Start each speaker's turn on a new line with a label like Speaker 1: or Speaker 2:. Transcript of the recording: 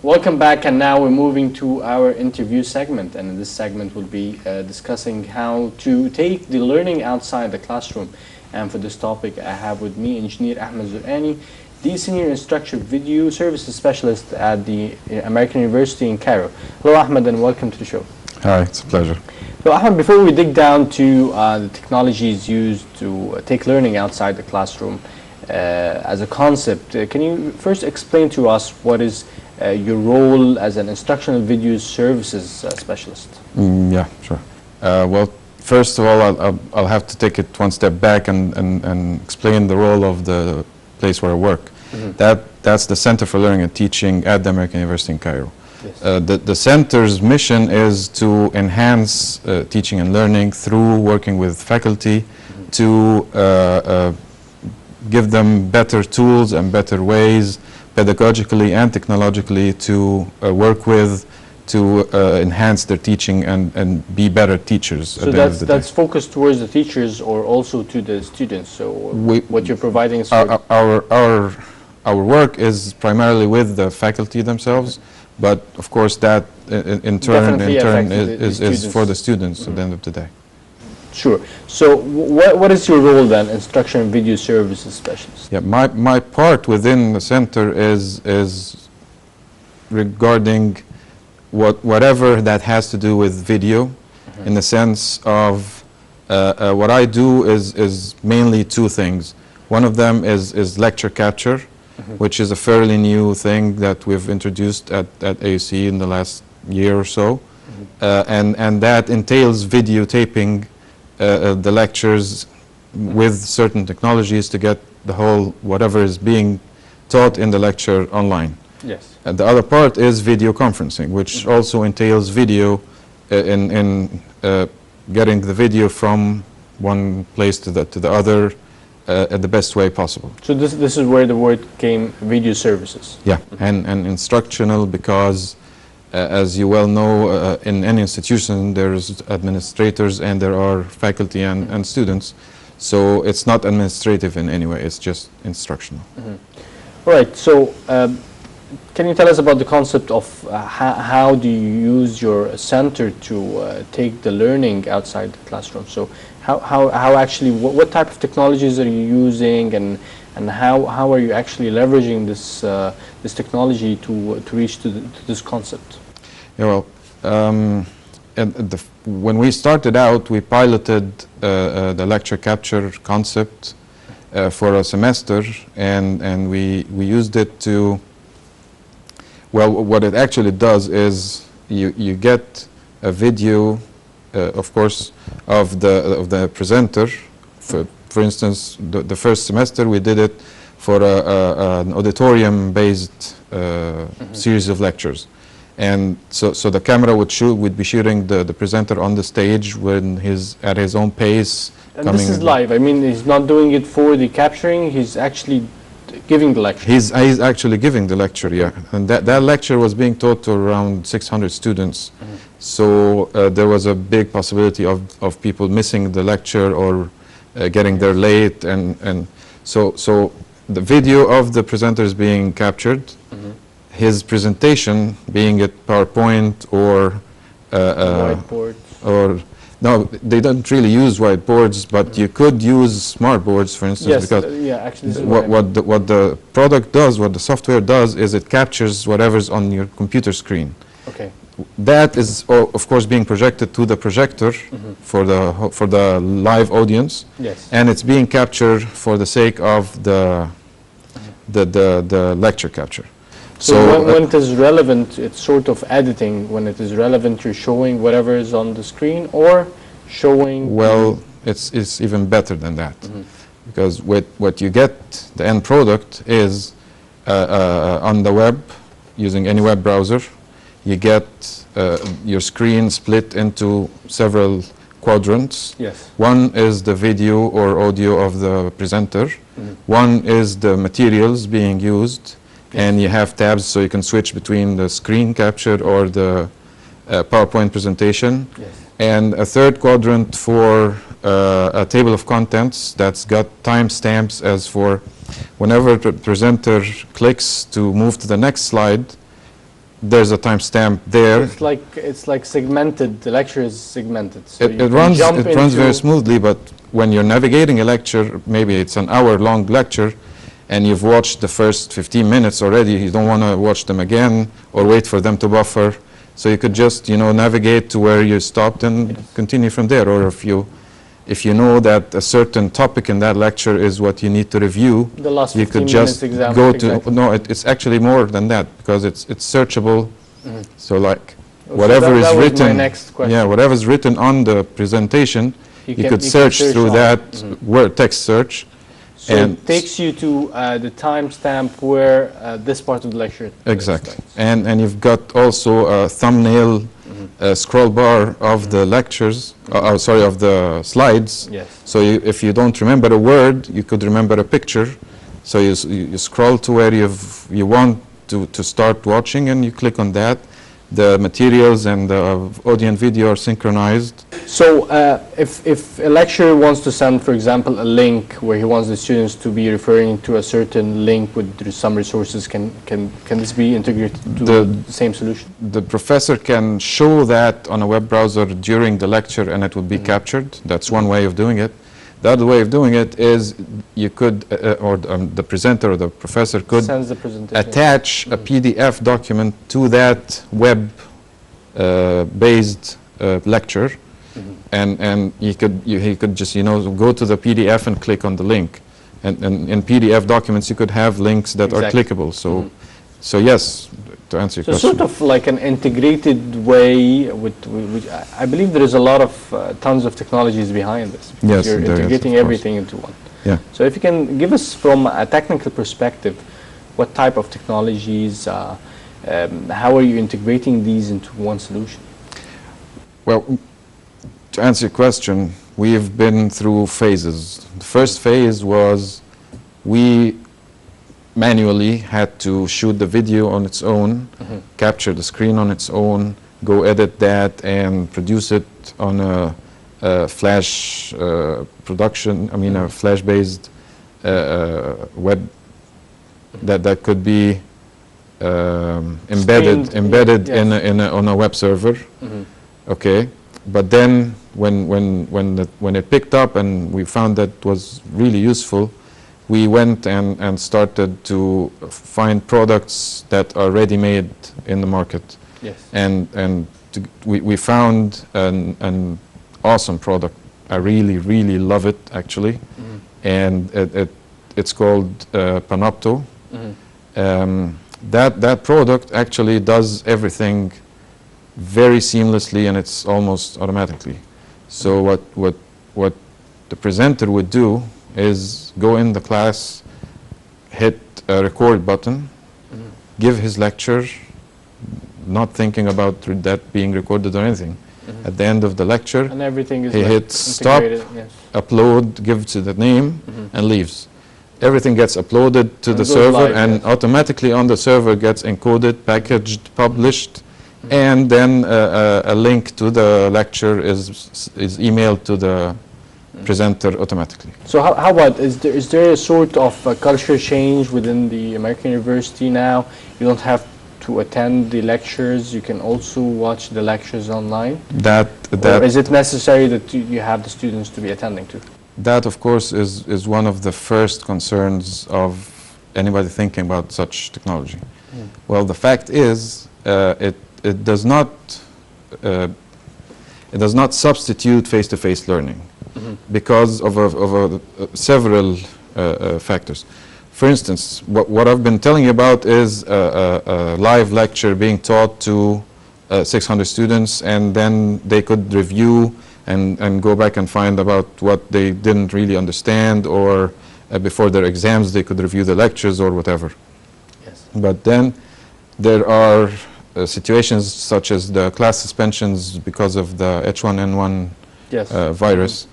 Speaker 1: Welcome back, and now we're moving to our interview segment, and in this segment we'll be discussing how to take the learning outside the classroom. And for this topic I have with me Engineer Ahmad Zorkani, the Senior Instructor Video Services Specialist at the American University in Cairo. Hello Ahmad, and welcome to the show.
Speaker 2: Hi, it's a pleasure.
Speaker 1: So Ahmad, before we dig down to the technologies used to take learning outside the classroom as a concept, can you first explain to us what is your role as an instructional video services specialist?
Speaker 2: Yeah, sure. Well, first of all, I'll have to take it one step back and explain the role of the place where I work. Mm-hmm. That's the Center for Learning and Teaching at the American University in Cairo. Yes. The center's mission is to enhance teaching and learning through working with faculty to give them better tools and better ways, pedagogically and technologically, to work with, to enhance their teaching and be better teachers.
Speaker 1: So that's focused towards the teachers or also to the students? So what you're providing is
Speaker 2: our work is primarily with the faculty themselves, but of course that in turn is for the students at the end of the day.
Speaker 1: Sure. So what is your role then, Instruction and Video Services Specialist?
Speaker 2: Yeah, my part within the center is regarding whatever that has to do with video, in the sense of what I do is mainly two things. One of them is lecture capture, which is a fairly new thing that we've introduced at AUC in the last year or so, and that entails videotaping the lectures with certain technologies to get the whole whatever is being taught in the lecture online.
Speaker 1: Yes.
Speaker 2: And the other part is video conferencing, which also entails video in getting the video from one place to the other at the best way possible.
Speaker 1: So this is where the word came, video services.
Speaker 2: Yeah, and instructional, because as you well know, in any institution there's administrators and there are faculty and students, so it's not administrative in any way, it's just instructional.
Speaker 1: All right, so can you tell us about the concept of how do you use your center to take the learning outside the classroom? So how actually, what type of technologies are you using, and how are you actually leveraging this this technology to reach to this concept?
Speaker 2: Yeah, well, when we started out, we piloted the lecture capture concept for a semester, and we used it to, well, what it actually does is you get a video, of course, of the presenter. For instance, the first semester we did it for an auditorium-based series of lectures, and so the camera would be shooting the presenter on the stage when he's at his own pace.
Speaker 1: And this is live. I mean, he's not doing it for the capturing. He's actually giving the lecture.
Speaker 2: He's actually giving the lecture, yeah. And that lecture was being taught to around 600 students. So there was a big possibility of people missing the lecture or getting there late, and so the video of the presenter is being captured, his presentation, being it PowerPoint or
Speaker 1: whiteboard,
Speaker 2: or no, they don't really use whiteboards, but you could use smart boards, for instance.
Speaker 1: Yes,
Speaker 2: because
Speaker 1: yeah, actually,
Speaker 2: what the product does, what the software does, is it captures whatever's on your computer screen.
Speaker 1: Okay.
Speaker 2: That is, of course, being projected to the projector for the live audience.
Speaker 1: Yes.
Speaker 2: And it's being captured for the sake of the lecture capture.
Speaker 1: So when it is relevant, it's sort of editing. When it is relevant, you're showing whatever is on the screen, or showing...
Speaker 2: Well, it's even better than that. Because what you get, the end product, is on the web, using any web browser, you get your screen split into several quadrants.
Speaker 1: Yes.
Speaker 2: One is the video or audio of the presenter. One is the materials being used. And you have tabs so you can switch between the screen capture or the PowerPoint presentation.
Speaker 1: Yes.
Speaker 2: And a third quadrant for a table of contents that's got timestamps, as for whenever the presenter clicks to move to the next slide, there's a timestamp there.
Speaker 1: It's like segmented. The lecture is segmented. So
Speaker 2: It runs very smoothly, but when you're navigating a lecture, maybe it's an hour-long lecture, and you've watched the first 15 minutes already, you don't want to watch them again or wait for them to buffer. So you could just, navigate to where you stopped and continue from there. Or if you know that a certain topic in that lecture is what you need to review,
Speaker 1: the last
Speaker 2: you could just go to, no, it's actually more than that, because it's searchable. So like whatever is written,
Speaker 1: my next question.
Speaker 2: Yeah, whatever's written on the presentation, you could search through that word text search.
Speaker 1: So it takes you to the timestamp where this part of the lecture
Speaker 2: exactly. And you've got also a thumbnail scroll bar of the lectures, of the slides.
Speaker 1: Yes.
Speaker 2: So if you don't remember a word, you could remember a picture. So you scroll to where you want to start watching, and you click on that. The materials and the audio and video are synchronized.
Speaker 1: So if a lecturer wants to send, for example, a link where he wants the students to be referring to a certain link with some resources, can this be integrated to the same solution?
Speaker 2: The professor can show that on a web browser during the lecture, and it will be captured. That's one way of doing it. The other way of doing it is you could, the presenter or the professor could attach a PDF document to that web-based lecture, and he could just go to the PDF and click on the link. And in PDF documents you could have links that are clickable. So yes, to answer your question.
Speaker 1: So sort of like an integrated way with I believe there is a lot of tons of technologies behind this.
Speaker 2: Yes,
Speaker 1: you're integrating everything into one.
Speaker 2: Yeah.
Speaker 1: So if you can give us from a technical perspective, what type of technologies, how are you integrating these into one solution?
Speaker 2: Well, to answer your question, we've been through phases. The first phase was we manually had to shoot the video on its own, capture the screen on its own, go edit that and produce it on a flash production, a flash-based web that could be embedded on a web server. Okay, but then when it picked up and we found that was really useful, we went and started to find products that are ready-made in the market.
Speaker 1: Yes.
Speaker 2: And we found an awesome product. I really love it, actually. And it's called Panopto. That product actually does everything very seamlessly, and it's almost automatically. So what the presenter would do is go in the class, hit a record button, give his lecture, not thinking about that being recorded or anything. At the end of the lecture,
Speaker 1: and everything is
Speaker 2: he hits stop, upload, gives it the name, and leaves. Everything gets uploaded to the server, and automatically on the server gets encoded, packaged, published, and then a link to the lecture is emailed to the presenter automatically.
Speaker 1: So how about, is there a sort of a culture change within the American University now? You don't have to attend the lectures, you can also watch the lectures online? Or is it necessary that you have the students to be attending to?
Speaker 2: That, of course, is one of the first concerns of anybody thinking about such technology. Well, the fact is, it does not substitute face-to-face learning because of several factors. For instance, what I've been telling you about is a live lecture being taught to 600 students, and then they could review and go back and find about what they didn't really understand, or before their exams they could review the lectures or whatever.
Speaker 1: Yes.
Speaker 2: But then there are situations such as the class suspensions because of the H1N1 virus.